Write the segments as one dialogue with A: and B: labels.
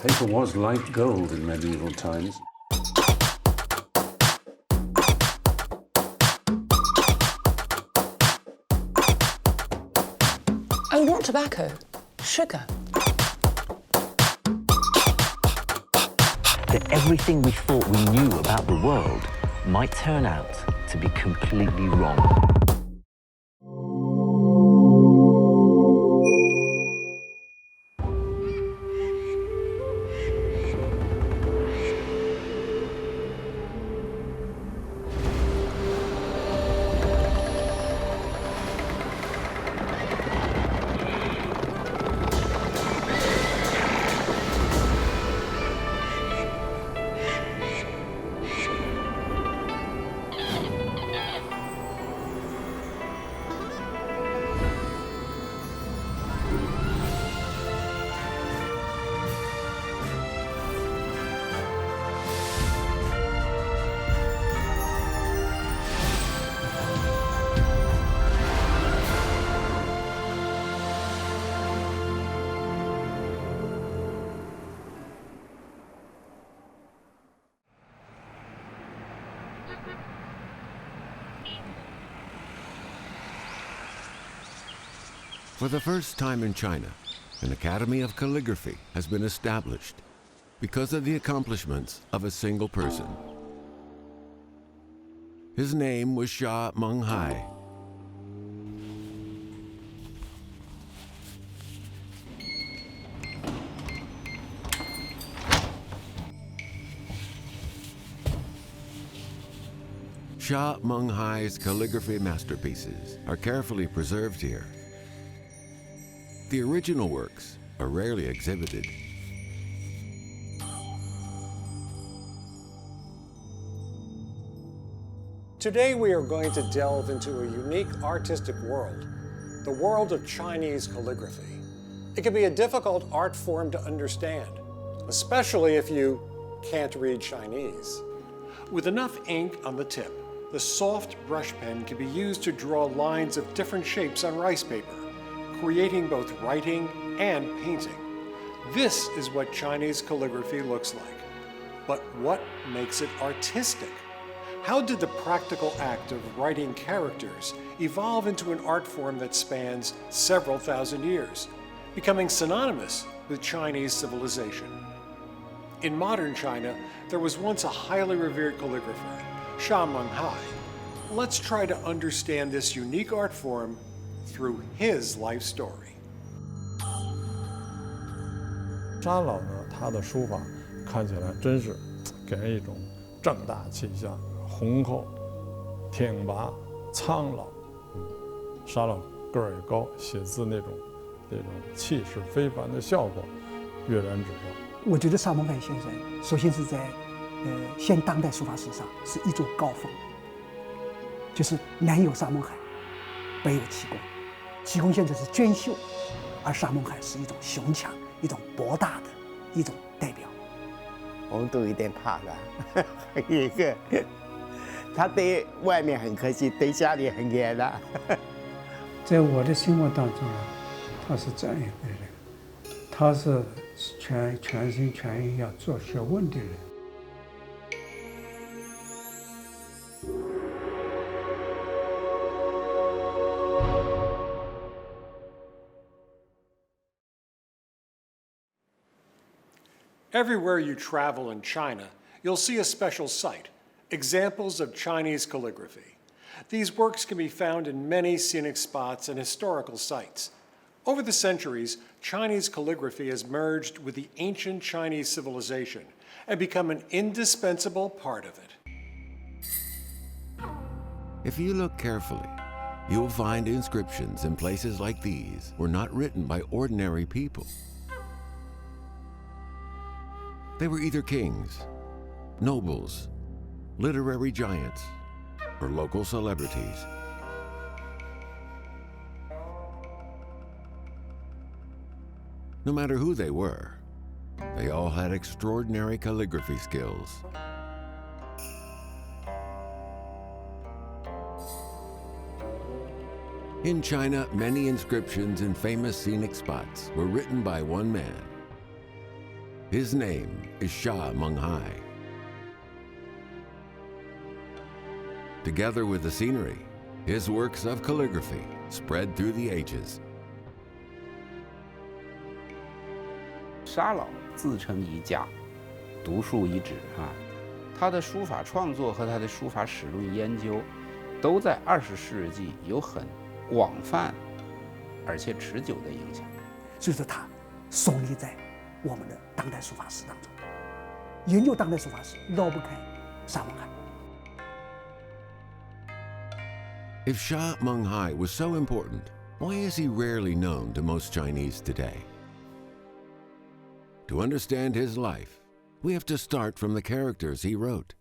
A: Paper was like gold in medieval times.
B: Oh, not tobacco, sugar.
C: That everything we thought we knew about the world might turn out to be completely wrong.
D: For the first time in China, an Academy of Calligraphy has been established because of the accomplishments of a single person. His name was Sha Menghai. Sha Menghai's calligraphy masterpieces are carefully preserved here. The original works are rarely exhibited.
E: Today we are going to delve into a unique artistic world, the world of Chinese calligraphy. It can be a difficult art form to understand, especially if you can't read Chinese. With enough ink on the tip, the soft brush pen can be used to draw lines of different shapes on rice paper, creating both writing and painting. This is what Chinese calligraphy looks like. But what makes it artistic? How did the practical act of writing characters evolve into an art form that spans several thousand years, becoming synonymous with Chinese civilization? In modern China, there was once a highly revered calligrapher, Sha Menghai. Let's try to understand this unique art form through his life story.
F: 沙老呢，他的书法看起来真是给人一种正大气象、宏厚、挺拔、苍老。沙老个儿也高，写字那种气势非凡的效果跃然纸上。
G: 我觉得沙孟海先生首先是在现当代书法史上是一座高峰，就是南有沙孟海，北有齐公。齐公先生是娟秀，而沙孟海是一种雄强、一种博大的一种代表。
H: 我们都有点怕的，一个他对外面很客气，对家里很严的。
I: 在我的心目当中啊，他是这样一个人，他是全心全意要做学问的人。
E: Everywhere you travel in China, you'll see a special site, examples of Chinese calligraphy. These works can be found in many scenic spots and historical sites. Over the centuries, Chinese calligraphy has merged with the ancient Chinese civilization and become an indispensable part of it.
D: If you look carefully, you'll find inscriptions in places like these were not written by ordinary people. They were either kings, nobles, literary giants, or local celebrities. No matter who they were, they all had extraordinary calligraphy skills. In China, many inscriptions in famous scenic spots were written by one man. His name is Sha Menghai. Together with the scenery, his works of calligraphy spread through the ages.
J: 沙老自称一家，独树一帜啊。他的书法创作和他的书法史论研究，都在20世纪有很广泛而且持久的影响。
G: 所以说，他耸立在我们的当代书法史当中。研究当代书法史绕不开沙孟海。
D: If Sha Menghai was so important, why is he rarely known to most Chinese today? To understand his life, we have to start from the characters he wrote.
G: "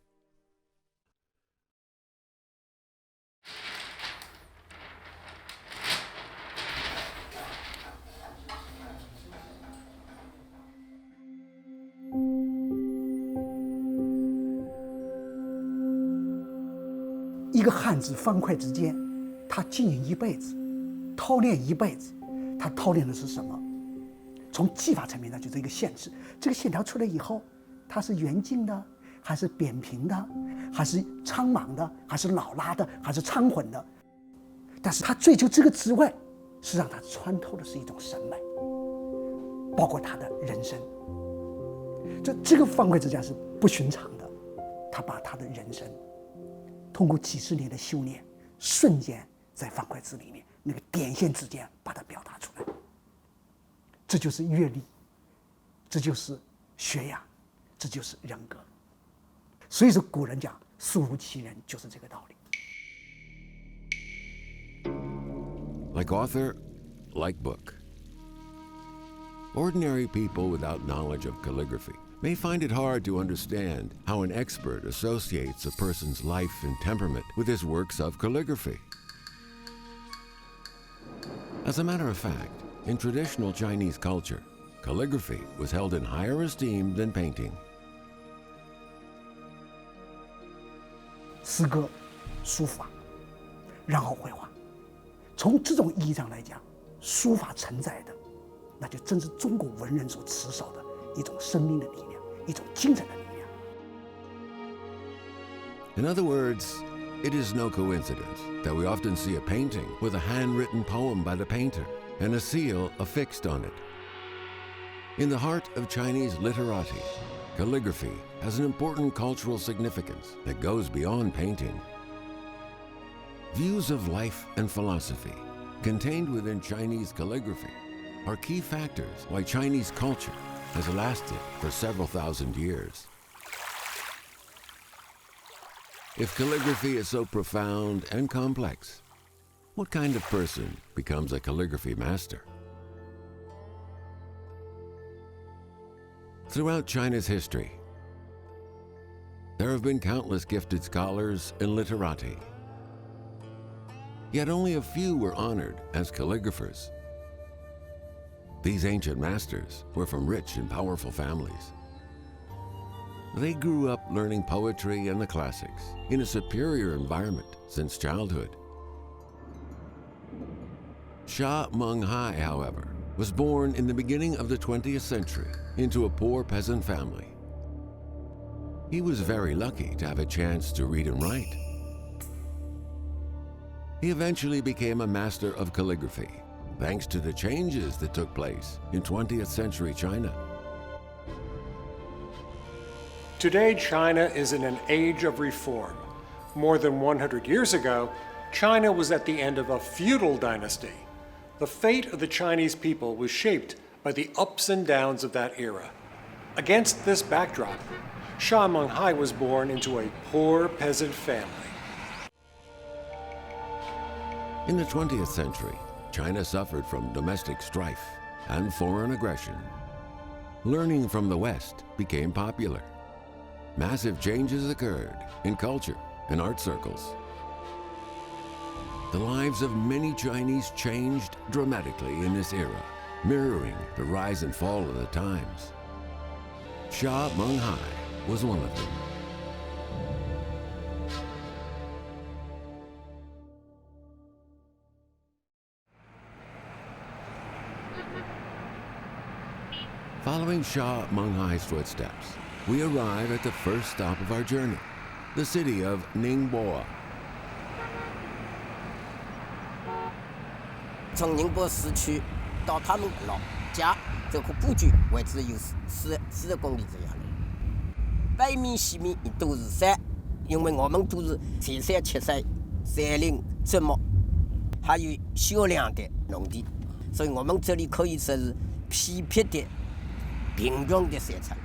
G: 一个汉字方块之间，他经营一辈子，操练一辈子，他操练的是什么？从技法层面上就是一个线质，这个线条出来以后，它是圆劲的，还是扁平的，还是苍茫的，还是老拉的，还是苍浑的？但是他追求这个之外，是让他穿透的是一种审美，包括他的人生。这个方块之家是不寻常的，他把他的人生通过几十年的修炼，瞬间在方块字里面那个点线之间把它表达出来。这就是阅历，这就是学养，这就是人格。所以说古人讲“书如其人”，就是这个道理。
D: Like author, like book. Ordinary people without knowledge of calligraphy may find it hard to understand how an expert associates a person's life and temperament with his works of calligraphy. As a matter of fact, in traditional Chinese culture, calligraphy was held in higher esteem than painting.
G: 诗歌、书法，然后绘画。从这种意义上来讲，书法承载的，那就真是中国文人所持守的一种生命的力量，一种精神的力量。
D: In other words, it is no coincidence that we often see a painting with a handwritten poem by the painter and a seal affixed on it. In the heart of Chinese literati, calligraphy has an important cultural significance that goes beyond painting. Views of life and philosophy contained within Chinese calligraphy are key factors why Chinese culture has lasted for several thousand years. If calligraphy is so profound and complex, what kind of person becomes a calligraphy master? Throughout China's history, there have been countless gifted scholars and literati. Yet only a few were honored as calligraphers. These ancient masters were from rich and powerful families. They grew up learning poetry and the classics in a superior environment since childhood. Sha Menghai, however, was born in the beginning of the 20th century into a poor peasant family. He was very lucky to have a chance to read and write. He eventually became a master of calligraphy, thanks to the changes that took place in 20th century China.
E: Today, China is in an age of reform. More than 100 years ago, China was at the end of a feudal dynasty. The fate of the Chinese people was shaped by the ups and downs of that era. Against this backdrop, Sha Menghai was born into a poor peasant family.
D: In the 20th century, China suffered from domestic strife and foreign aggression. Learning from the West became popular. Massive changes occurred in culture and art circles. The lives of many Chinese changed dramatically in this era, mirroring the rise and fall of the times. Sha Menghai was one of them. Following Sha Menghai's footsteps, we arrive at the first stop of our journey, the city of Ningbo.
K: 从宁波市区到他们老家这个故居位置有40公里这样的，北面西面都是山，因为我们都是采山切山，山林植木，还有小量的农地，所以我们这里可以说是匹配的平庸的山城。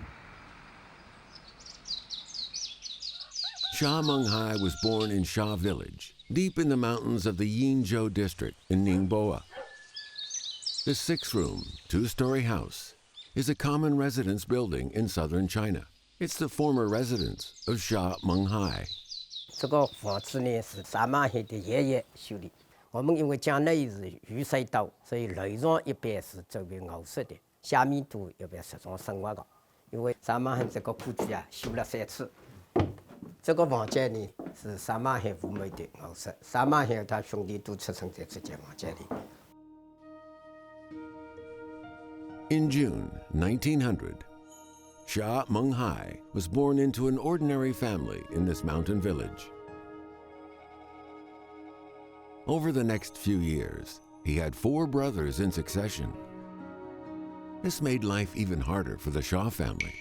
D: Sha Menghai was born in Sha Village, deep in the mountains of the Yingzhou district in Ningbo. The 6-room, 2-story house is a common residence building in southern China. It's the former residence of Sha Menghai.
K: 这个房子呢是沙马海的爷爷修的。我们因为江内是雨水多，所以楼上一般是周围凹石的，下面都一般是种生活的。因为沙马海这个故居啊修了3次。 这个房间呢是沙马海父母的凹石，沙马海他兄弟都出生在这间房间里。
D: In June 1900, Sha Menghai was born into an ordinary family in this mountain village. Over the next few years, he had 4 brothers in succession. This made life even harder for the Sha family,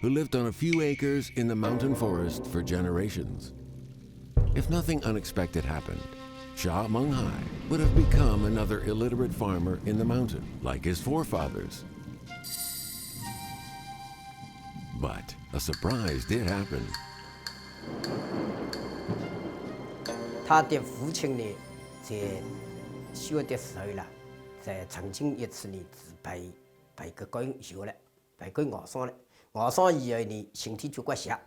D: who lived on a few acres in the mountain forest for generations. If nothing unexpected happened, Sha Menghai would have become another illiterate farmer in the mountain, like his forefathers. But a surprise did happen.
K: 他的父亲呢，在小的时候啦，在曾经一次呢是被个关有了，被关咬伤了。咬伤以后呢，身体就怪小，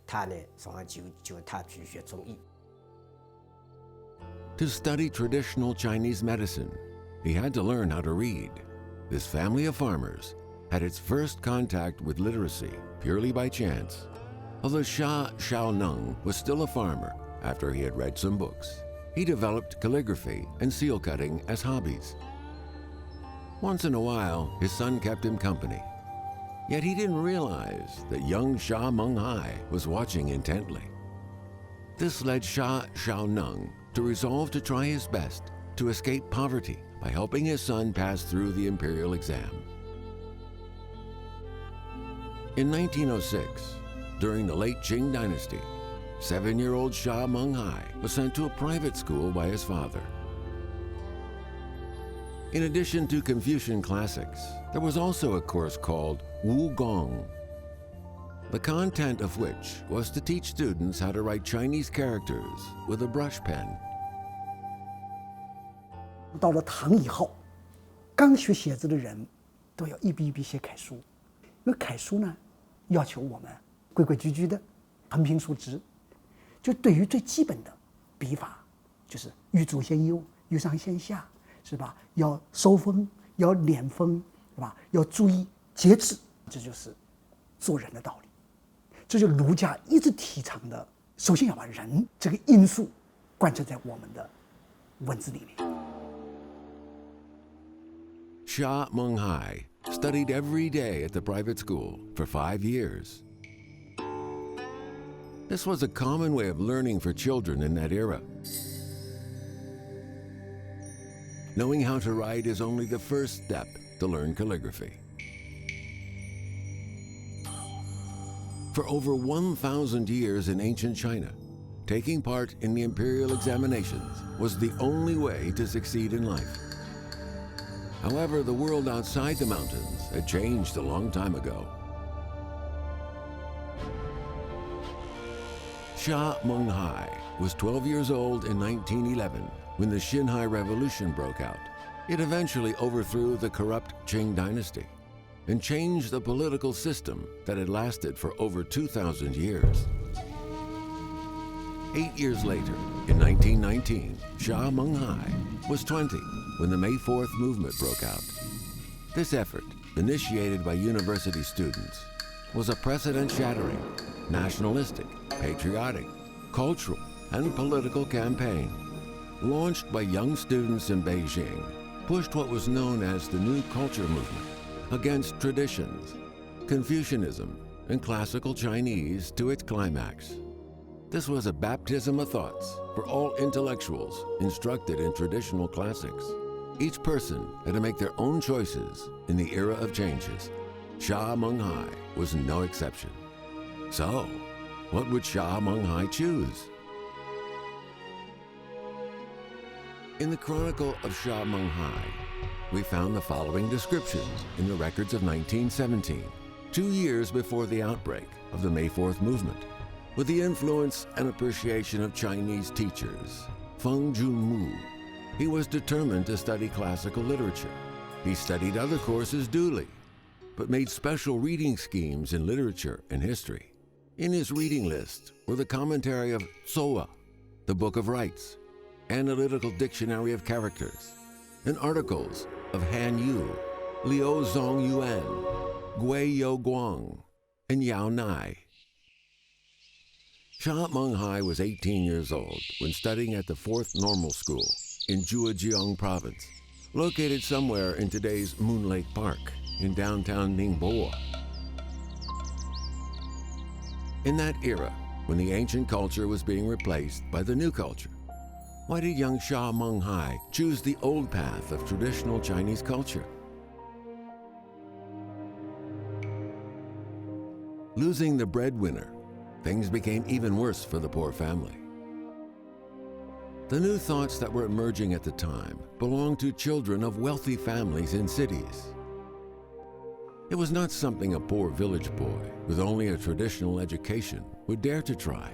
K: 他呢，上就他去学中医。
D: To study traditional Chinese medicine, he had to learn how to read. This family of farmers had its first contact with literacy purely by chance, although Sha Xiaoneng was still a farmer after he had read some books. He developed calligraphy and seal cutting as hobbies. Once in a while, his son kept him company. Yet he didn't realize that young Sha Menghai was watching intently. This led Sha Xiaoneng to resolve to try his best to escape poverty by helping his son pass through the imperial exam. In 1906, during the late Qing Dynasty, 7-year-old Sha Menghai was sent to a private school by his father. In addition to Confucian classics, there was also a course called Wugong, the content of which was to teach students how to write Chinese characters with a brush pen.
G: 到了唐以后，刚学写字的人都要一笔一笔写楷书，因为楷书呢，要求我们规规矩矩的，横平竖直。就对于最基本的笔法，就是欲主先右，欲上先下，是吧？要收锋，要敛锋，是吧？要注意节制，这就是做人的道理。这就儒家一直提倡的，首先要把人这个因素贯彻在我们的文字里面。
D: Sha Menghai studied every day at the private school for 5 years. This was a common way of learning for children in that era. Knowing how to write is only the first step to learn calligraphy. For over 1,000 years in ancient China, taking part in the imperial examinations was the only way to succeed in life. However, the world outside the mountains had changed a long time ago. Sha Menghai was 12 years old in 1911 when the Xinhai Revolution broke out. It eventually overthrew the corrupt Qing Dynasty and changed the political system that had lasted for over 2,000 years. 8 years later, in 1919, Sha Menghai was 20 when the May 4th movement broke out. This effort, initiated by university students, was a precedent-shattering, nationalistic, patriotic, cultural, and political campaign. Launched by young students in Beijing, pushed what was known as the New Culture Movement against traditions, Confucianism, and classical Chinese to its climax. This was a baptism of thoughts for all intellectuals instructed in traditional classics. Each person had to make their own choices in the era of changes. Sha Menghai was no exception. So, what would Sha Menghai choose? In the Chronicle of Sha Manghai, we found the following descriptions in the records of 1917, 2 years before the outbreak of the May 4th movement. With the influence and appreciation of Chinese teachers, Feng Junmu, he was determined to study classical literature. He studied other courses duly, but made special reading schemes in literature and history. In his reading list were the commentary of Tsoa, the Book of Rites, Analytical Dictionary of Characters, and articles of Han Yu, Liu Zong Yuan, Gui Yo Guang, and Yao Nai. Sha Menghai was 18 years old when studying at the 4th Normal School in Zhejiang Province, located somewhere in today's Moon Lake Park in downtown Ningbo. In that era, when the ancient culture was being replaced by the new culture, why did young Sha Menghai choose the old path of traditional Chinese culture? Losing the breadwinner, things became even worse for the poor family. The new thoughts that were emerging at the time belonged to children of wealthy families in cities. It was not something a poor village boy with only a traditional education would dare to try.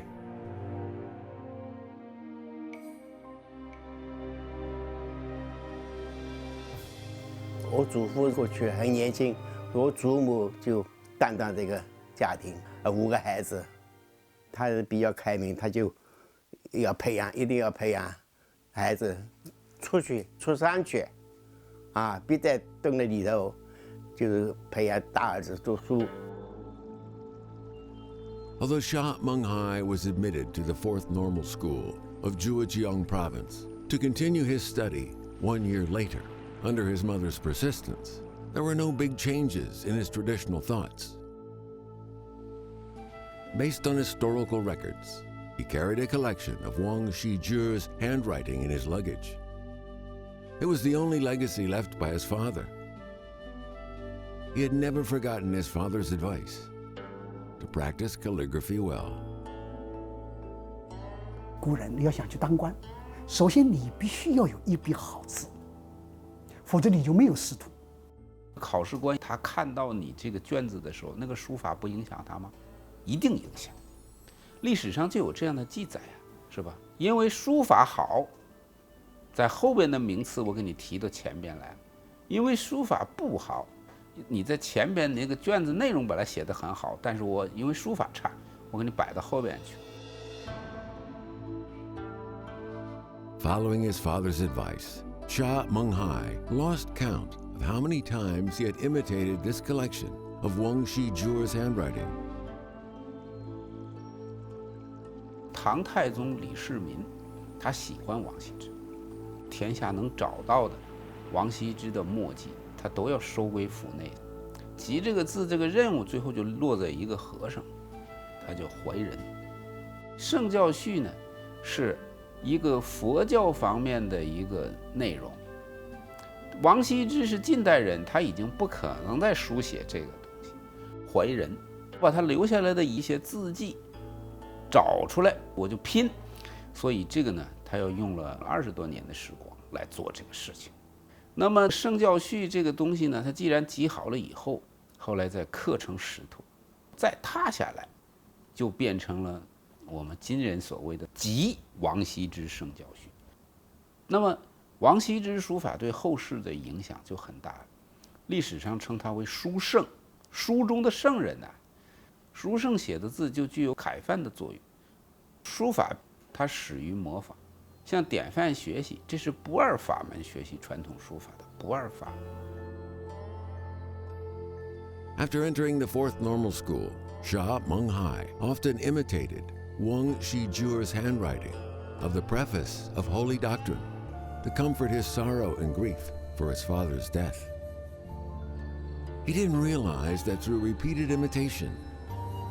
H: 我祖父过去很年轻，我祖母就担当这个家庭，5个孩子，他是比较开明，他就要培养，一定要培养孩子出山去，啊，别再蹲在里头，就是培养大儿子读书。
D: Although Sha Menghai was admitted to the 4th Normal School of Zhejiang Province to continue his study 1 year later, under his mother's persistence, there were no big changes in his traditional thoughts. Based on historical records, he carried a collection of Wang Shizhi's handwriting in his luggage. It was the only legacy left by his father. He had never forgotten his father's advice to practice calligraphy well.
G: 古人要想去当官，首先你必须要有一笔好字，否则你就没有仕途。
J: 考试官他看到你这个卷子的时候，那个书法不影响他吗？一定影响。历史上就有这样的记载啊，是吧？因为书法好，在后边的名次我给你提到前边来了。因为书法不好，你在前边那个卷子内容本来写得很好，但是我因为书法差，我给你摆到后边去。
D: Following his father's advice, Sha Menghai lost count of how many times he had imitated this collection of Wang Shizhi's handwriting.
J: 唐太宗李世民，他喜欢王羲之，天下能找到的王羲之的墨迹，他都要收归府内。集这个字这个任务，最后就落在一个和尚，他叫怀仁。圣教序呢，是一个佛教方面的一个内容。王羲之是近代人，他已经不可能再书写这个东西。怀仁把他留下来的一些字迹找出来，我就拼。所以这个呢，他要用了20多年的时光来做这个事情。那么圣教序这个东西呢，它既然集好了以后，后来再刻成石头，再拓下来，就变成了我们今人所谓的集王羲之圣教序。那么王羲之书法对后世的影响就很大了，历史上称他为书圣，书中的圣人呐。书圣写的字就具有楷范的作用。书法它始于模仿，像典范学习，这是不二法门学习传统书法的不二法门。
D: After entering the 4th Normal School, Sha Menghai often imitated Wang Shizhi's handwriting of the preface of Holy Doctrine to comfort his sorrow and grief for his father's death. He didn't realize that through repeated imitation,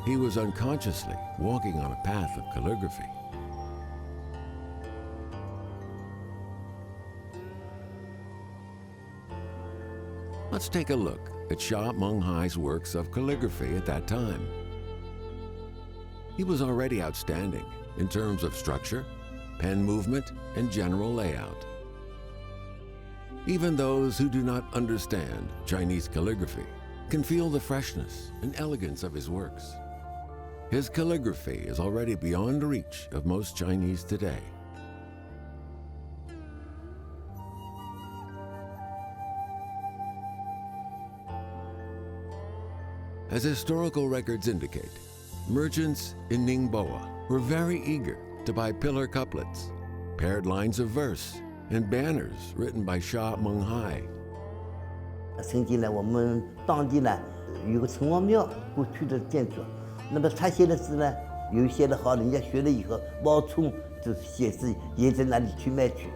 D: he was unconsciously walking on a path of calligraphy. Let's take a look at Sha Menghai's works of calligraphy at that time. He was already outstanding in terms of structure, pen movement, and general layout. Even those who do not understand Chinese calligraphy can feel the freshness and elegance of his works. His calligraphy is already beyond reach of most Chinese today. As historical records indicate, merchants in Ningboa were very eager to buy pillar couplets, paired lines of verse, and banners written by Sha Menghai.
H: 曾经呢，我们当地呢有个城隍庙，过去的建筑。那么他写的字呢，有些的好，人家学了以后冒充就是写字，也在那里去卖去。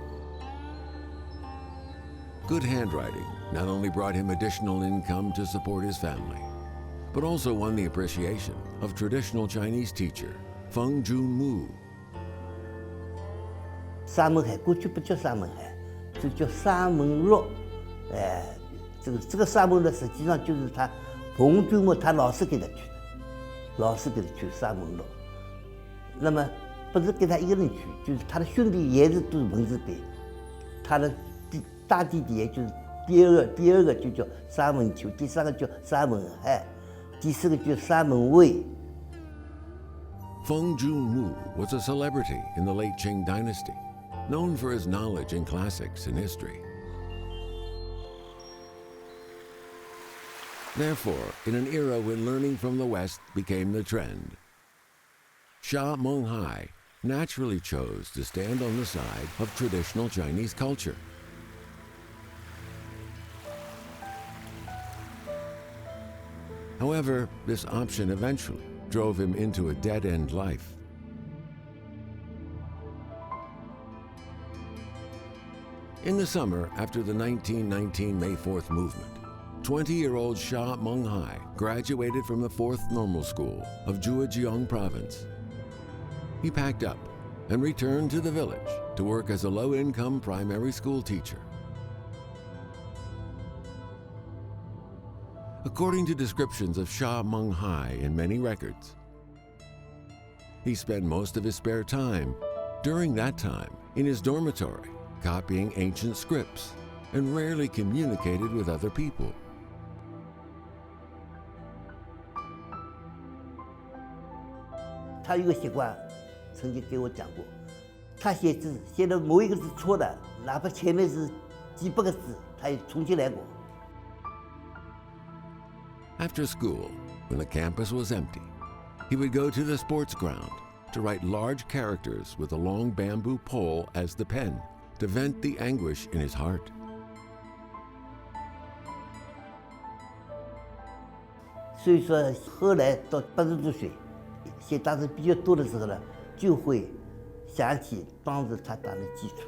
D: Good handwriting not only brought him additional income to support his family, but also won the appreciation of traditional Chinese teacher Feng Junmu.
H: 沙门海过去不叫沙门海，就叫沙门洛。这个沙门洛实际上就是他冯君木他老师给他取的，老师给他取沙门洛。那么不是给他一个人取，就是他的兄弟也是都是文字辈，他的大弟弟也就是第二个就叫沙门丘，第三个叫沙门海。 第四个叫沙门卫。
D: Feng Junmu was a celebrity in the late Qing Dynasty, known for his knowledge in classics and history. Therefore, in an era when learning from the West became the trend, Sha Menghai naturally chose to stand on the side of traditional Chinese culture. However, this option eventually drove him into a dead-end life. In the summer after the 1919 May 4th movement, 20-year-old Sha Menghai graduated from the 4th Normal School of Zhejiang Province. He packed up and returned to the village to work as a low-income primary school teacher. According to descriptions of Sha Menghai in many records, he spent most of his spare time during that time in his dormitory, copying ancient scripts, and rarely communicated with other people.
H: He 有个习惯，曾经给我讲过，他写字写的某一个字错的，哪怕前面是几百个字，他也重新来过。
D: After school, when the campus was empty, he would go to the sports ground to write large characters with a long bamboo pole as the pen to vent the anguish in his heart.
H: 所以说，后来到80多岁，写大字比较多的时候呢，就会想起当时他打的基础，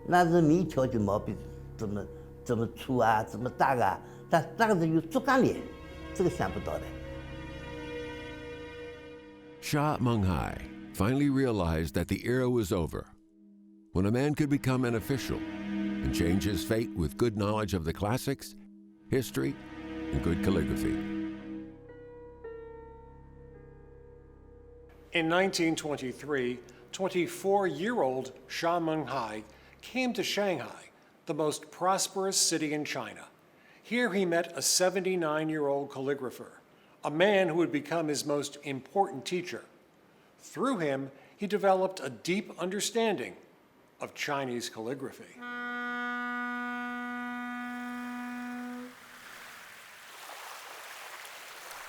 H: 那是每一条就毛笔怎么粗啊，怎么大啊，但当时有竹竿脸。 这个想不到的。
D: Sha Menghai finally realized that the era was over, when a man could become an official and change his fate with good knowledge of the classics, history, and good calligraphy.
E: In 1923, 24-year-old Sha Menghai came to Shanghai, the most prosperous city in China. Here he met a 79-year-old calligrapher, a man who would become his most important teacher. Through him, he developed a deep understanding of Chinese calligraphy.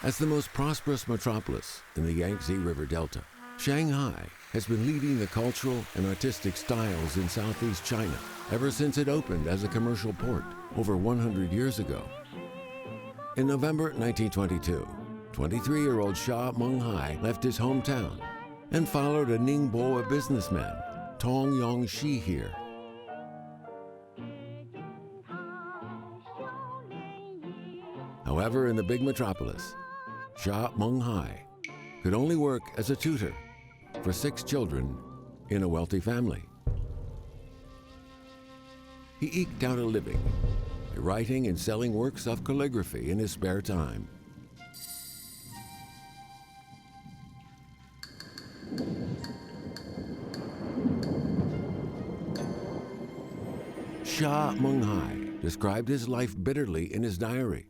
D: As the most prosperous metropolis in the Yangtze River Delta, Shanghai has been leading the cultural and artistic styles in Southeast China ever since it opened as a commercial port over 100 years ago. In November 1922, 23-year-old Sha Menghai left his hometown and followed a Ningboa businessman, Tong Yongxi here. However, in the big metropolis, Sha Menghai could only work as a tutor for 6 children in a wealthy family. He eked out a living by writing and selling works of calligraphy in his spare time. Sha Menghai described his life bitterly in his diary.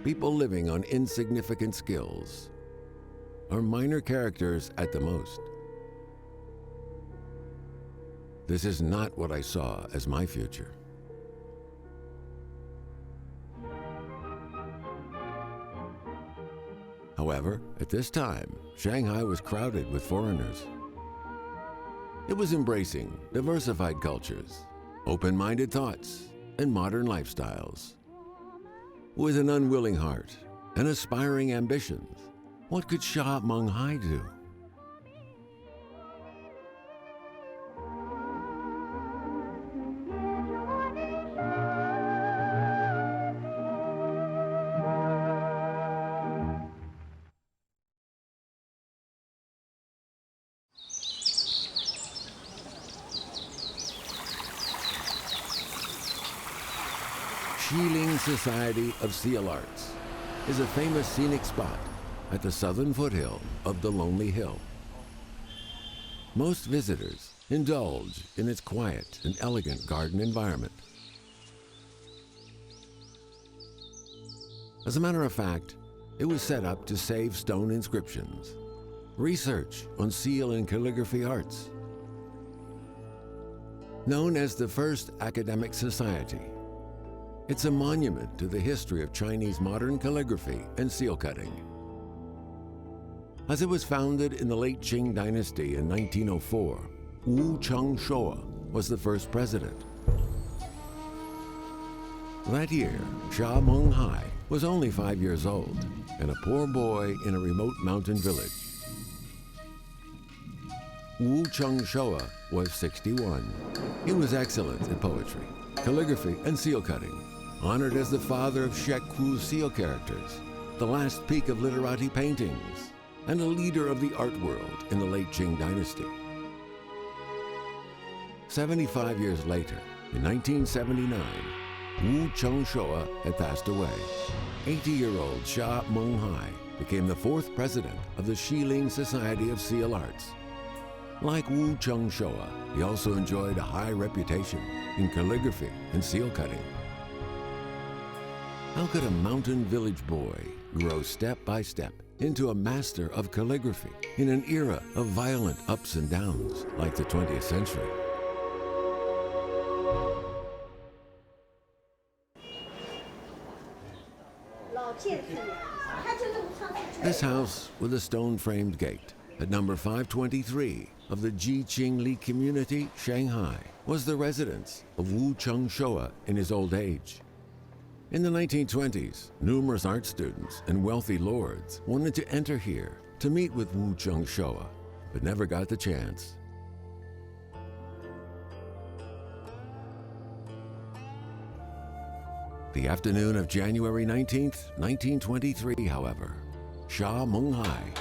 D: People living on insignificant skills are minor characters at the most. This is not what I saw as my future. However, at this time, Shanghai was crowded with foreigners. It was embracing diversified cultures, open-minded thoughts, and modern lifestyles. With an unwilling heart and aspiring ambitions, what could Sha Menghai do? Shilin Society of Seal Arts is a famous scenic spot at the southern foothill of the Lonely Hill. Most visitors indulge in its quiet and elegant garden environment. As a matter of fact, it was set up to save stone inscriptions, research on seal and calligraphy arts. Known as the First Academic Society, it's a monument to the history of Chinese modern calligraphy and seal cutting. As it was founded in the late Qing Dynasty in 1904, Wu Showa was the first president. That year, Sha Menghai was only 5 years old and a poor boy in a remote mountain village. Wu Showa was 61. He was excellent in poetry, calligraphy, and seal cutting, honored as the father of Sheku seal characters, the last peak of literati paintings, and a leader of the art world in the late Qing Dynasty. 75 years later, in 1979, Wu Showa had passed away. 80-year-old Sha Menghai became the 4th president of the Shilin Society of Seal Arts. Like Wu Showa, he also enjoyed a high reputation in calligraphy and seal cutting. How could a mountain village boy grow step by step into a master of calligraphy in an era of violent ups and downs like the 20th century? This house with a stone-framed gate at number 523 of the Qing Li community, Shanghai, was the residence of Wu Showa in his old age. In the 1920s, numerous art students and wealthy lords wanted to enter here to meet with Wu Showa, but never got the chance. The afternoon of January 19th, 1923, however, Sha Menghai,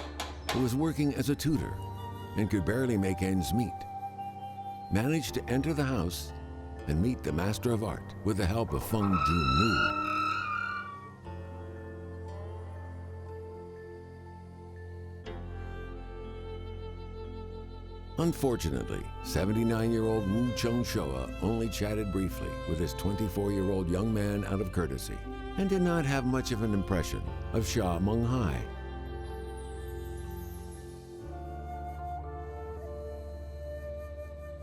D: who was working as a tutor and could barely make ends meet, managed to enter the house and meet the Master of Art with the help of Feng Junmu. Unfortunately, 79-year-old Wu Showa only chatted briefly with his 24-year-old young man out of courtesy and did not have much of an impression of Sha Menghai.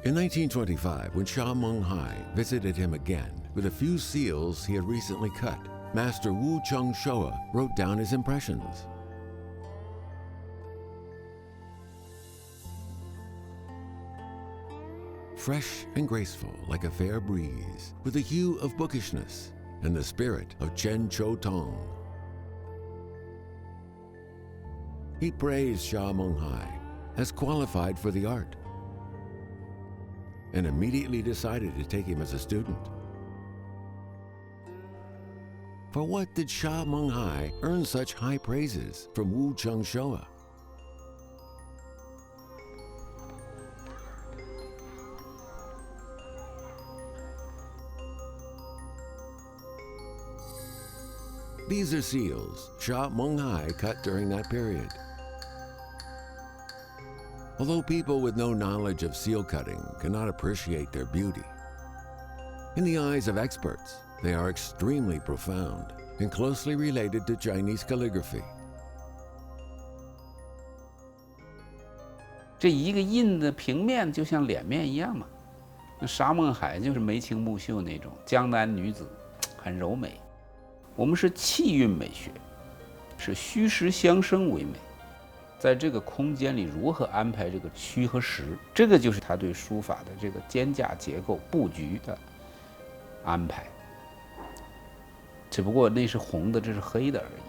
D: In 1925, when Sha Menghai visited him again with a few seals he had recently cut, Master Wu Showa wrote down his impressions. Fresh and graceful like a fair breeze, with a hue of bookishness and the spirit of Chen Chou Tong. He praised Sha Menghai as qualified for the art and immediately decided to take him as a student. For what did Sha Menghai earn such high praises from Wu Cheng Showa? These are seals Sha Menghai cut during that period. Although people with no knowledge of seal cutting cannot appreciate their beauty, in the eyes of experts, they are extremely profound and closely related to Chinese calligraphy.
J: 这一个印的平面就像脸面一样嘛。那沙孟海就是眉清目秀那种江南女子，很柔美。我们是气韵美学，是虚实相生为美。在这个空间里如何安排这个虚和实，这个就是他对书法的这个间架结构布局的安排。只不过那是红的，这是黑的而已。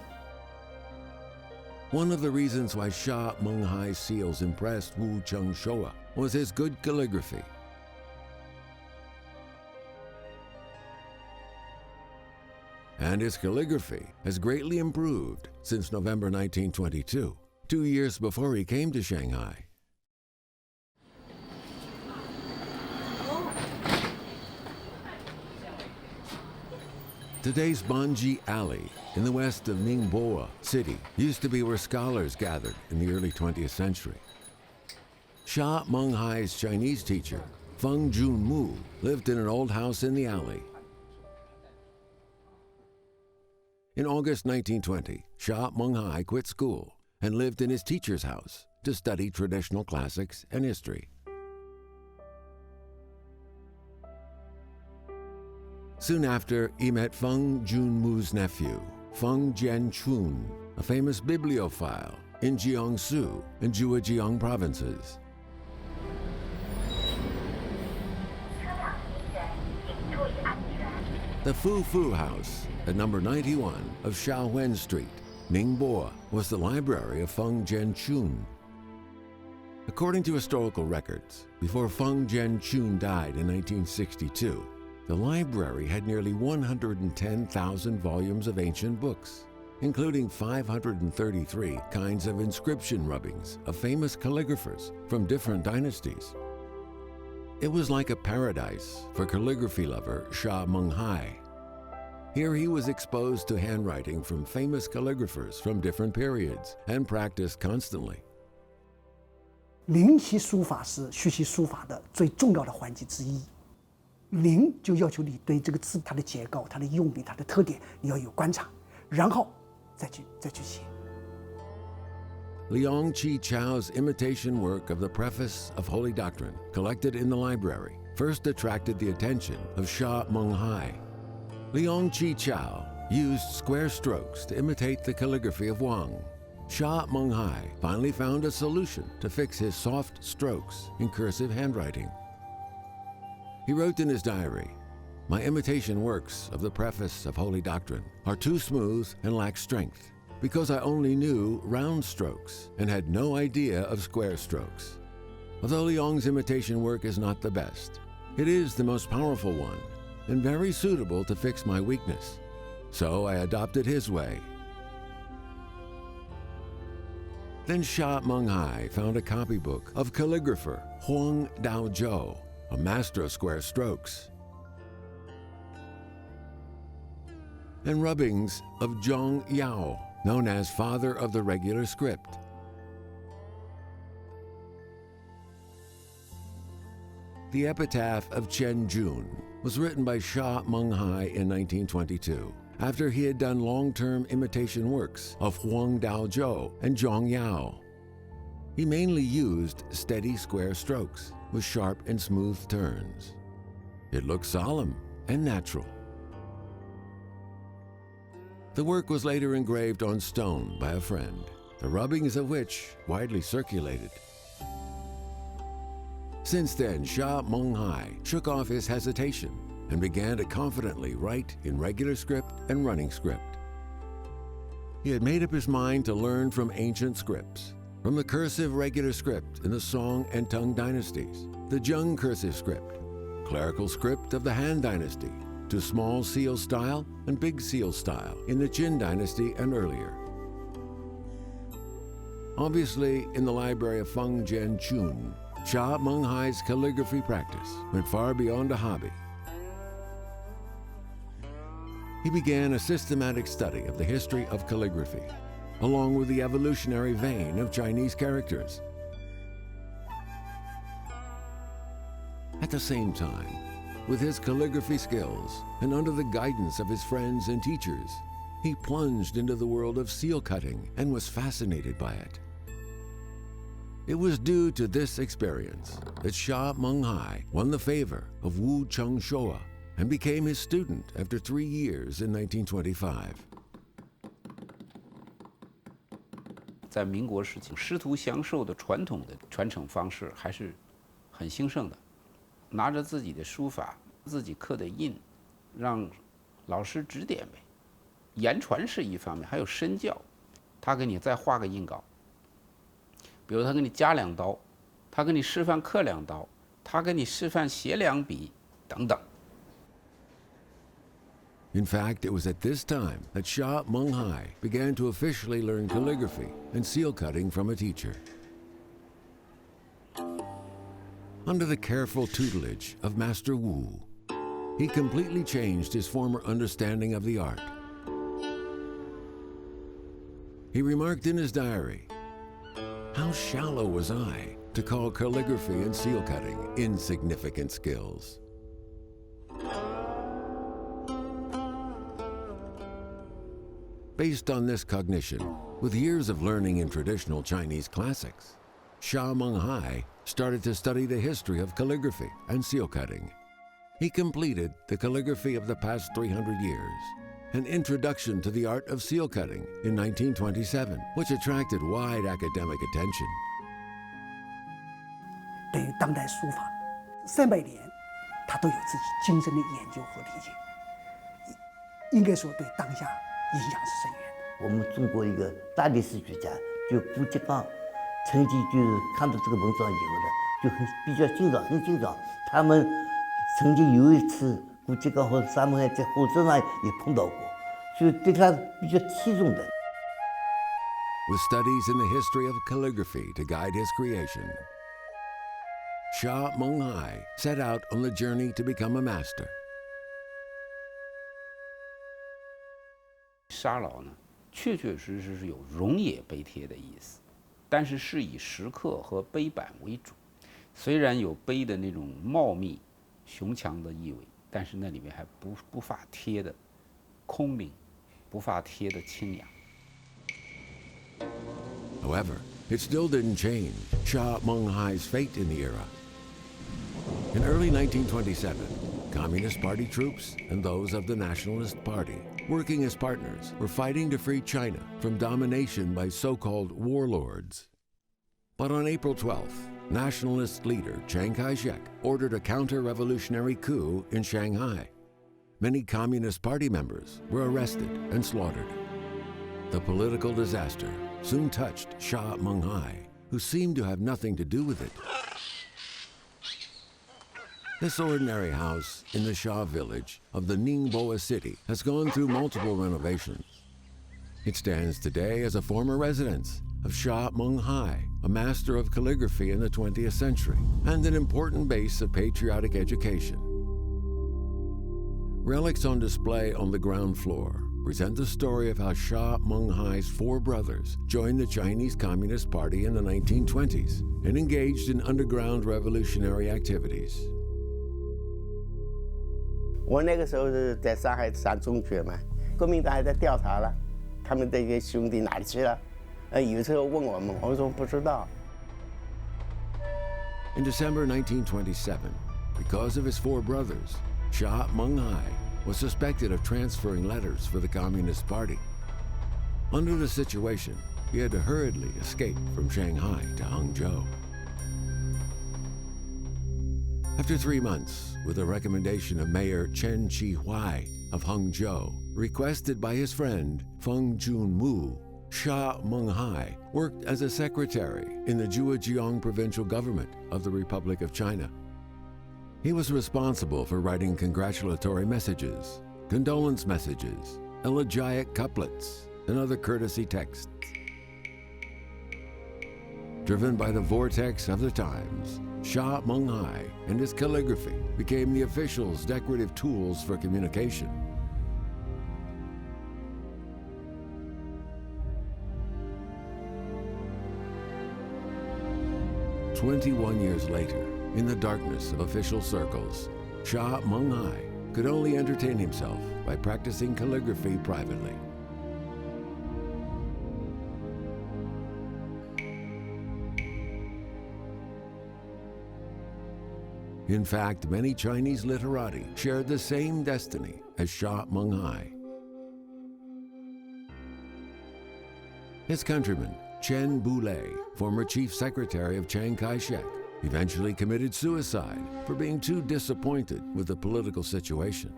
D: One of the reasons why Sha Menghai's seals impressed Wu Cheng Showa was his good calligraphy. And his calligraphy has greatly improved since November 1922, 2 years before he came to Shanghai. Today's Banji Alley in the west of Ningbo City used to be where scholars gathered in the early 20th century. Sha Menghai's Chinese teacher, Feng Junmu, lived in an old house in the alley. In August 1920, Sha Menghai quit school and lived in his teacher's house to study traditional classics and history. Soon after, he met Feng Junmu's nephew, Feng Jianchun, a famous bibliophile in Jiangsu and Zhejiang provinces. The Fu Fu House at number 91 of Shaowen Street, Ningbo, was the library of Feng Jianchun. According to historical records, before Feng Jianchun died in 1962, the library had nearly 110,000 volumes of ancient books, including 533 kinds of inscription rubbings of famous calligraphers from different dynasties. It was like a paradise for calligraphy lover Sha Menghai. Here he was exposed to handwriting from famous calligraphers from different periods and practiced constantly.
G: 灵习书法是学习书法的最重要的环节之一。灵就要求你对这个字它的结构、它的用力、它的特点你要有观察，然后再去写。
D: Liang Qi Chao's imitation work of the Preface of Holy Doctrine, collected in the library, first attracted the attention of Sha Menghai. Liang Qi Chao used square strokes to imitate the calligraphy of Wang. Sha Menghai finally found a solution to fix his soft strokes in cursive handwriting. He wrote in his diary, "My imitation works of the Preface of Holy Doctrine are too smooth and lack strength, because I only knew round strokes and had no idea of square strokes. Although Liang's imitation work is not the best, it is the most powerful one and very suitable to fix my weakness. So I adopted his way." Then Sha Menghai found a copybook of calligrapher Huang Daozhou, a master of square strokes, and rubbings of Zhang Yao, known as father of the regular script. The epitaph of Chen Jun was written by Sha Menghai in 1922, after he had done long-term imitation works of Huang Daozhou and Zhang Yao. He mainly used steady square strokes with sharp and smooth turns. It looked solemn and natural. The work was later engraved on stone by a friend, the rubbings of which widely circulated. Since then, Sha Menghai shook off his hesitation and began to confidently write in regular script and running script. He had made up his mind to learn from ancient scripts, from the cursive regular script in the Song and Tang dynasties, the Zheng cursive script, clerical script of the Han dynasty, to small seal style and big seal style in the Qing Dynasty and earlier. Obviously, in the library of Feng Jianchun, Sha Menghai's calligraphy practice went far beyond a hobby. He began a systematic study of the history of calligraphy, along with the evolutionary vein of Chinese characters. At the same time, with his calligraphy skills and under the guidance of his friends and teachers, he plunged into the world of seal cutting and was fascinated by it. It was due to this experience that Sha Menghai won the favor of Wu Chengshou and became his student after 3 years in 1925.
J: 在民国时期，师徒相授的传统的传承方式还是很兴盛的。拿着自己的书法，自己刻的印，让老师指点呗。言传是一方面，还有身教。他给你再画个印稿，比如他给你加2刀，他给你示范刻2刀，他给你示范写2笔等等。
D: In fact, it was at this time that Sha Menghai began to officially learn calligraphy and seal cutting from a teacher. Under the careful tutelage of Master Wu, he completely changed his former understanding of the art. He remarked in his diary, "How shallow was I to call calligraphy and seal cutting insignificant skills." Based on this cognition, with years of learning in traditional Chinese classics, Sha Menghai started to study the history of calligraphy and seal cutting. He completed the calligraphy of the past 300 years, an introduction to the art of seal cutting in 1927, which attracted wide academic attention.
G: 对于当代书法300年，他都有自己精深的研究和理解，应该说对当下影响是深远的。
H: 我们中国一个大历史学家，就顾颉刚，曾经就是看到这个文章以后呢，就比较惊很惊讶。他们曾经有一次，顾颉刚和沙门海在火车上也碰到过，就对他比较器重的。
D: With studies in the history of calligraphy to guide his creation, Sha Menghai set out on the journey to become a master.
J: 沙老呢，确确实实是有溶也碑帖的意思，但是是以石刻和碑版为主。虽然有碑的那种茂密、雄强的意味，但是那里面还不乏贴的空明，不乏贴的清雅。
D: However, it still didn't change Sha Menghai's fate in the era. In early 1927, Communist Party troops and those of the Nationalist Party, working as partners, were fighting to free China from domination by so-called warlords. But on April 12th, nationalist leader Chiang Kai-shek ordered a counter-revolutionary coup in Shanghai. Many Communist Party members were arrested and slaughtered. The political disaster soon touched Sha Menghai, who seemed to have nothing to do with it. This ordinary house in the Sha village of the Ningbo city has gone through multiple renovations. It stands today as a former residence of Sha Menghai, a master of calligraphy in the 20th century, and an important base of patriotic education. Relics on display on the ground floor present the story of how Sha Menghai's 4 brothers joined the Chinese Communist Party in the 1920s and engaged in underground revolutionary activities.
H: 我那个时候是在上海上中学嘛，国民党还在调查了，他们这些兄弟哪里去了？有时候问我们，我们说不知道。
D: In December 1927, because of his 4 brothers, Sha Menghai was suspected of transferring letters for the Communist Party. Under the situation, he had to hurriedly escape from Shanghai to Hangzhou. After 3 months, with a recommendation of Mayor Chen Chi-huai of Hangzhou, requested by his friend Feng Junmu, Sha Menghai worked as a secretary in the Zhejiang provincial government of the Republic of China. He was responsible for writing congratulatory messages, condolence messages, elegiac couplets, and other courtesy texts. Driven by the vortex of the times, Sha Menghai and his calligraphy became the official's decorative tools for communication. "21 years later, in the darkness of official circles, Sha Menghai could only entertain himself by practicing calligraphy privately. In fact, many Chinese literati shared the same destiny as Sha Menghai. His countryman, Chen Boulay, former chief secretary of Chiang Kai-shek, eventually committed suicide for being too disappointed with the political situation.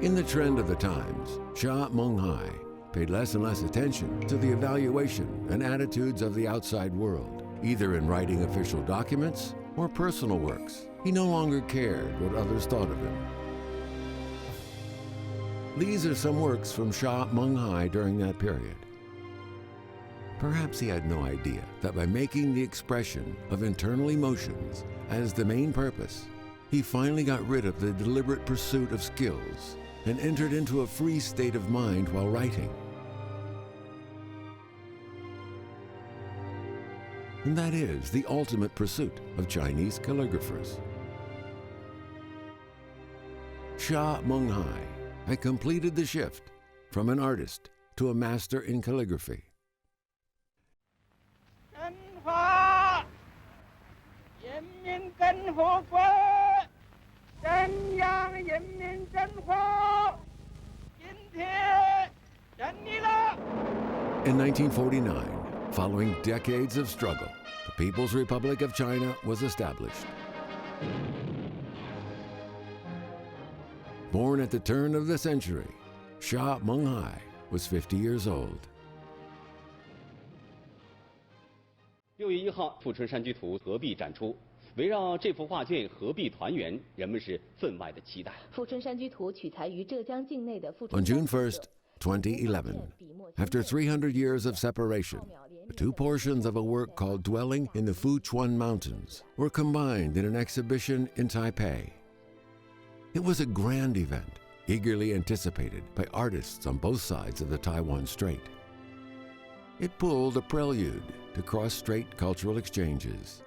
D: In the trend of the times, Sha Menghai paid less and less attention to the evaluation and attitudes of the outside world, either in writing official documents or personal works. He no longer cared what others thought of him. These are some works from Sha Menghai during that period. Perhaps he had no idea that by making the expression of internal emotions as the main purpose, he finally got rid of the deliberate pursuit of skills and entered into a free state of mind while writing. And that is the ultimate pursuit of Chinese calligraphers. Sha Menghai had completed the shift from an artist to a master in calligraphy. In 1949, following decades of struggle, the People's Republic of China was established. Born at the turn of the century, Sha Menghai was 50 years old.
L: 6月1号，富春山居图合璧展出。围绕这幅画卷合璧团圆，人们是分外的期待。
M: 富春山居图取材于浙江境内的富
D: On
M: 春。
D: June 1st, 2011, after 300 years of separation, the two portions of a work called Dwelling in the Fuchuan Mountains were combined in an exhibition in Taipei. It was a grand event, eagerly anticipated by artists on both sides of the Taiwan Strait. It pulled a prelude to cross-strait cultural exchanges.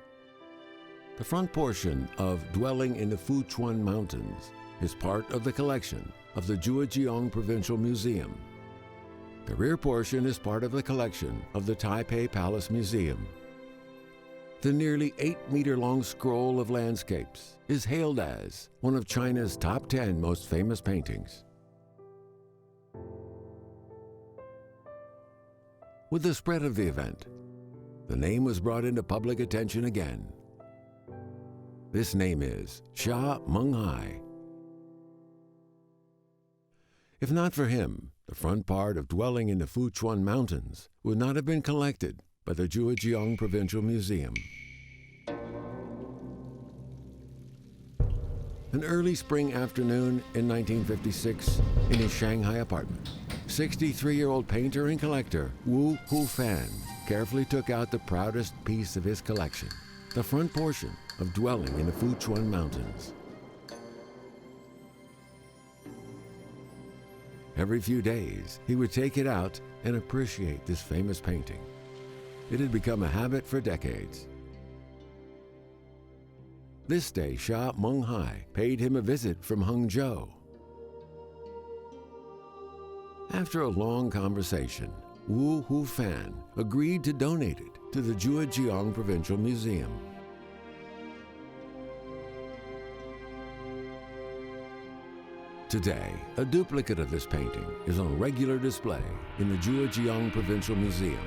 D: The front portion of Dwelling in the Fuchuan Mountains is part of the collection of the Zhejiang Provincial Museum. The rear portion is part of the collection of the Taipei Palace Museum. The nearly 8-meter-long scroll of landscapes is hailed as one of China's top 10 most famous paintings. With the spread of the event, the name was brought into public attention again. This name is Sha Menghai. If not for him, the front part of Dwelling in the Fuchuan Mountains would not have been collected by the Zhejiang Provincial Museum. An early spring afternoon in 1956, in his Shanghai apartment, 63-year-old painter and collector Wu Hufan carefully took out the proudest piece of his collection, the front portion of Dwelling in the Fuchuan Mountains. Every few days, he would take it out and appreciate this famous painting. It had become a habit for decades. This day, Sha Menghai paid him a visit from Hangzhou. After a long conversation, Wu Hufan agreed to donate it to the Zhejiang Provincial Museum. Today, a duplicate of this painting is on regular display in the Zhejiang Provincial Museum.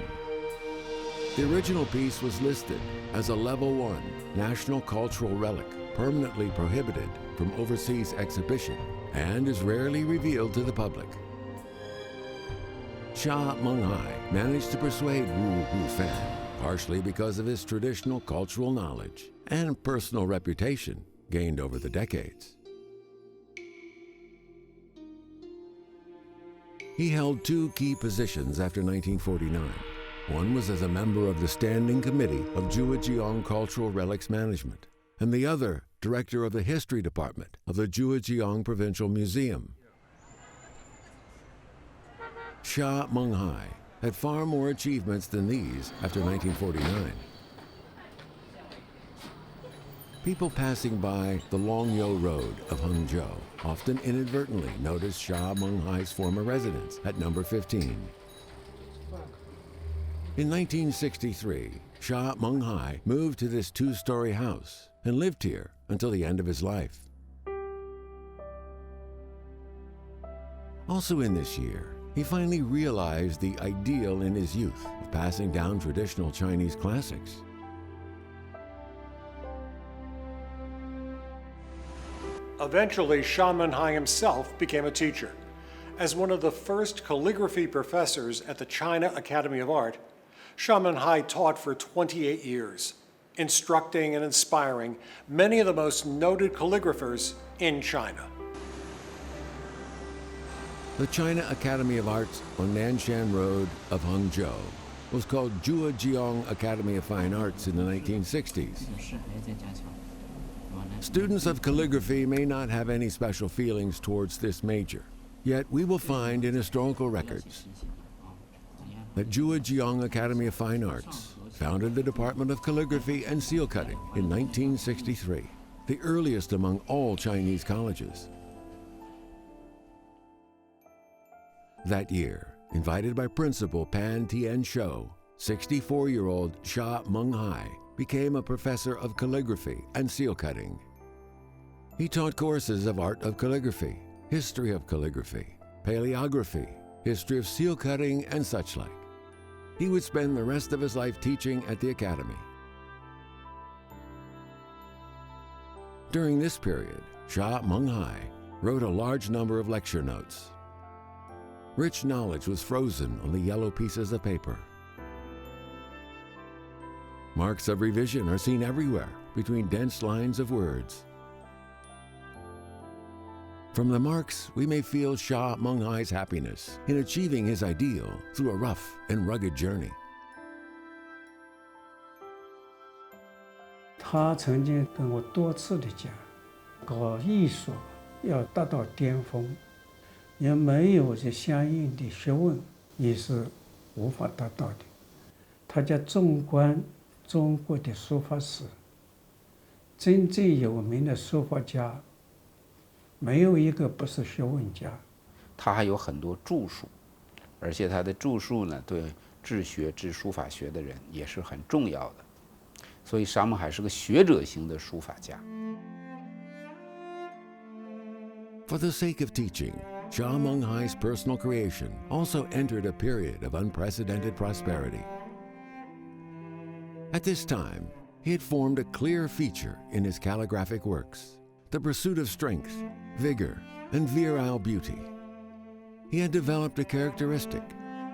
D: The original piece was listed as a Level 1 National Cultural Relic, permanently prohibited from overseas exhibition, and is rarely revealed to the public. Sha Menghai managed to persuade Wu Hufan partially because of his traditional cultural knowledge and personal reputation gained over the decades. He held two key positions after 1949. One was as a member of the Standing Committee of Zhujiang Cultural Relics Management, and the other, director of the History Department of the Zhujiang Provincial Museum. Sha Menghai had far more achievements than these after 1949. People passing by the Longyo Road of Hangzhou often inadvertently noticed Sha Menghai's former residence at number 15. In 1963, Sha Menghai moved to this two-story house and lived here until the end of his life. Also in this year, he finally realized the ideal in his youth of passing down traditional Chinese classics.
E: Eventually, Sha Menghai himself became a teacher. As one of the first calligraphy professors at the China Academy of Art, Sha Menghai taught for 28 years, instructing and inspiring many of the most noted calligraphers in China.
D: The China Academy of Arts on Nanshan Road of Hangzhou was called Zhujiang Academy of Fine Arts in the 1960s. Students of calligraphy may not have any special feelings towards this major, yet we will find in historical records that Zhujiang Academy of Fine Arts founded the Department of Calligraphy and Seal Cutting in 1963, the earliest among all Chinese colleges. That year, invited by Principal Pan Tian-shou, 64-year-old Sha Menghai became a professor of calligraphy and seal cutting. He taught courses of art of calligraphy, history of calligraphy, paleography, history of seal cutting, and such like. He would spend the rest of his life teaching at the academy. During this period, Sha Menghai wrote a large number of lecture notes. Rich knowledge was frozen on the yellow pieces of paper. Marks of revision are seen everywhere between dense lines of words. From the marks, we may feel Sha Menghai's happiness in achieving his ideal through a rough and rugged journey.
I: 他曾经跟我多次的讲，搞艺术要达到巅峰，也没有这相应的学问，也是无法达到的。他叫纵观中国的书法史，真正有名的书法家，没有一个不是学问家。
J: 他还有很多著述，而且他的著述呢，对治学、治书法学的人也是很重要的。所以沙孟海是个学者型的书法家。
D: For the sake of teaching, Sha Menghai's personal creation also entered a period of unprecedented prosperity. At this time, he had formed a clear feature in his calligraphic works, the pursuit of strength, vigor, and virile beauty. He had developed a characteristic,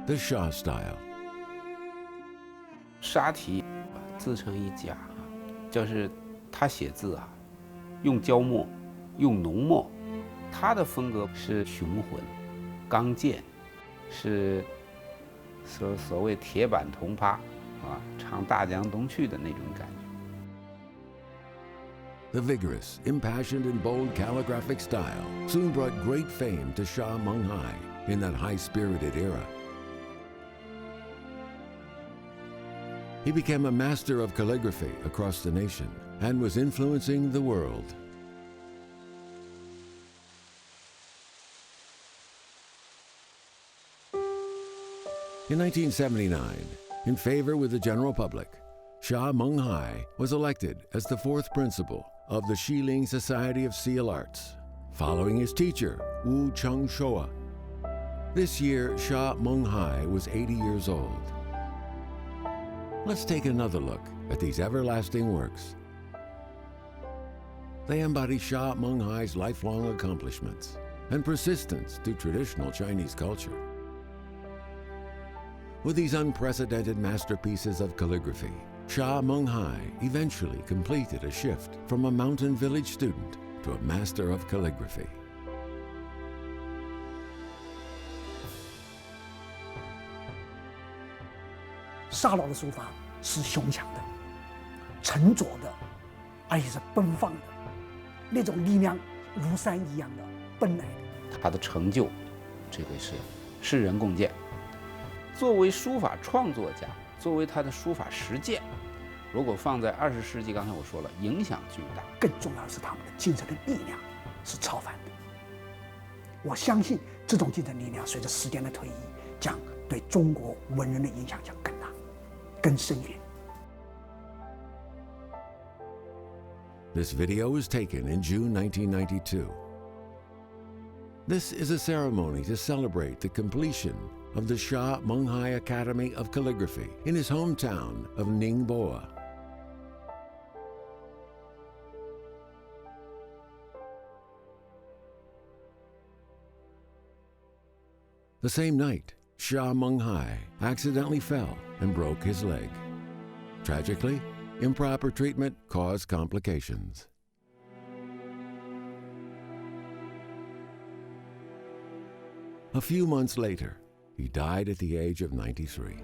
D: the Sha style.
J: 沙体自成一家，就是他写字啊，用胶墨，用浓墨，他的风格是雄浑、刚健，是所谓铁板铜耙啊，唱大江东去的那种感觉。
D: The vigorous, impassioned, and bold calligraphic style soon brought great fame to Sha Menghai in that high-spirited era. He became a master of calligraphy across the nation and was influencing the world. In 1979, in favor with the general public, Sha Menghai was elected as the fourth principal of the Xiling Society of Seal Arts, following his teacher, Wu Chengshua. This year, Sha Menghai was 80 years old. Let's take another look at these everlasting works. They embody Sha Menghai's lifelong accomplishments and persistence through traditional Chinese culture. With these unprecedented masterpieces of calligraphy, Sha Menghai eventually completed a shift from a mountain village student to a master of calligraphy.
G: 沙老的书法是雄强的、沉着的，而且是奔放的，那种力量如山一样的奔来的。
J: 他的成就，这个是世人共鉴。作为书法创作家，作为他的书法实践，如果放在20世纪，刚才我说了，影响巨大。
G: 更重要的是他们的精神的力量是超凡的。我相信这种精神力量随着时间的推移，将对中国文人的影响将更大、更深远。
D: This video was taken in June 1992. This is a ceremony to celebrate the completion of the Sha Menghai Academy of Calligraphy in his hometown of Ningbo. The same night, Sha Menghai accidentally fell and broke his leg. Tragically, improper treatment caused complications. A few months later, he died at the age of 93.